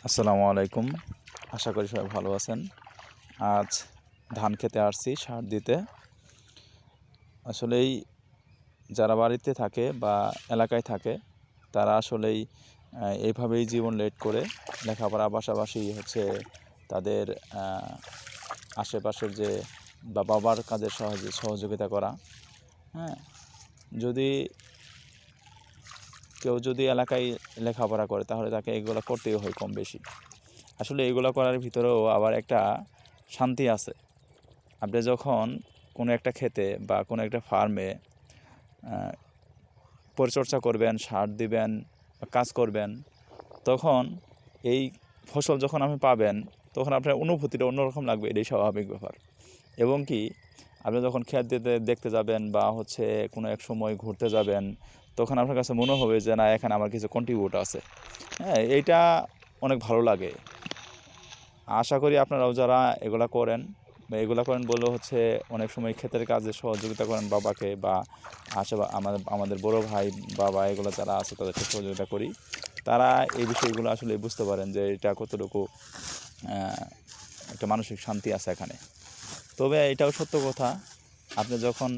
আসসালামু আলাইকুম। আশা করি সবাই ভালো আছেন। আজ ধান খেতে আসছি সার দিতে। আসলেই যারা বাড়িতে থাকে বা এলাকায় থাকে তারা আসলেই এইভাবেই জীবন লিড করে লেখাপড়ার পাশাপাশি তাদের আশেপাশের যে বাবার কাজে সহযোগিতা করা। হ্যাঁ, যদি কেউ এলাকায় লেখাপড়া করে তাহলে তাকে এগুলো করতেই হয় কম বেশি। আসলে এগুলো করার ভিতরেও আবার একটা শান্তি আছে। আপনি যখন কোনো একটা ক্ষেতে বা কোনো একটা ফার্মে পরিচর্যা করবেন, সার দিবেন, কাজ করবেন, তখন এই ফসল যখন আপনি পাবেন তখন আপনার অনুভূতিটা অন্যরকম লাগবে, এটাই স্বাভাবিক ব্যাপার। এবং কি আপনি যখন ক্ষেত দেখতে যাবেন বা কোনো এক সময় ঘুরতে যাবেন, তখন আপনার কাছে মনে হবে যে না, এখানে আমার কিছু কন্ট্রিবিউট আছে। হ্যাঁ, এইটা অনেক ভালো লাগে। আশা করি আপনারাও যারা এগুলা করেন বললেও অনেক সময় ক্ষেতের কাজে সহযোগিতা করেন বাবাকে, বা আমাদের বড় ভাই বাবা এগুলো যারা আছে তাদেরকে সহযোগিতা করি। তারা এই বিষয়গুলো আসলে বুঝতে পারেন যে এটা কতটুকু একটা মানসিক শান্তি আছে এখানে। তবে এটাও সত্য কথা, আপনি যখন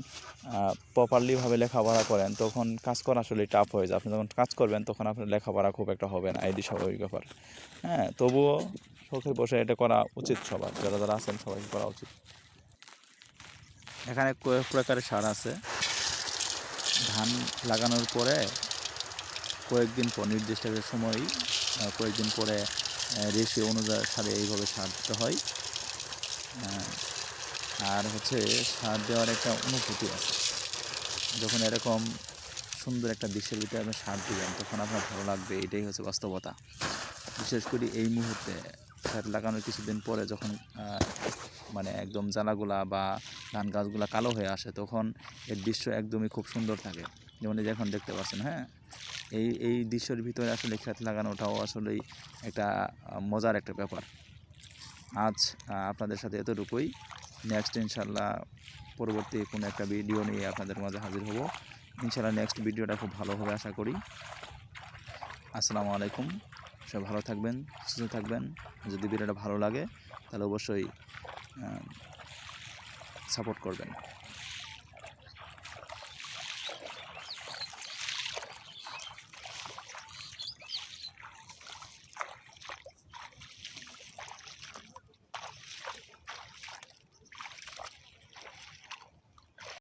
প্রপারলিভাবে লেখাপড়া করেন তখন কাজ করা আসলে টাফ হয়ে যায়। আপনি যখন কাজ করবেন তখন আপনার লেখাপড়া খুব একটা হবে না, এটি স্বাভাবিক ব্যাপার। হ্যাঁ, তবুও শখের বসে এটা করা উচিত সবার, যারা যারা আছেন সবাইকে করা উচিত। এখানে কয়েক প্রকারের সার আছে। ধান লাগানোর পরে কয়েকদিন পর, নির্দিষ্ট একটা সময় কয়েকদিন পরে রেশিও অনুযায়ী সারে এইভাবে সার দিতে হয়। আর সার দেওয়ার একটা অনুভূতি আছে। যখন এরকম সুন্দর একটা দৃশ্যের ভিতরে আপনি সার দিবেন তখন আপনার ভালো লাগবে, এটাই বাস্তবতা। বিশেষ করে এই মুহূর্তে সার লাগানোর কিছুদিন পরে যখন মানে একদম জ্বালাগুলা বা ধান গাছগুলা কালো হয়ে আসে, তখন এর দৃশ্য একদমই খুব সুন্দর থাকে, যেমন এই যে এখন দেখতে পাচ্ছেন। হ্যাঁ, এই দৃশ্যের ভিতরে আসলে ক্ষেত লাগানোটাও আসলেই একটা মজার একটা ব্যাপার। আজ আপনাদের সাথে এতটুকুই। নেক্সট ইনশাল্লাহ পরবর্তী কোনো একটা ভিডিও নিয়ে আপনাদের মাঝে হাজির হব ইনশাল্লাহ। নেক্সট ভিডিওটা খুব ভালো হবে আশা করি। আসসালামু আলাইকুম। সব ভালো থাকবেন, সুস্থ থাকবেন। যদি ভিডিওটা ভালো লাগে তাহলে অবশ্যই সাপোর্ট করবেন।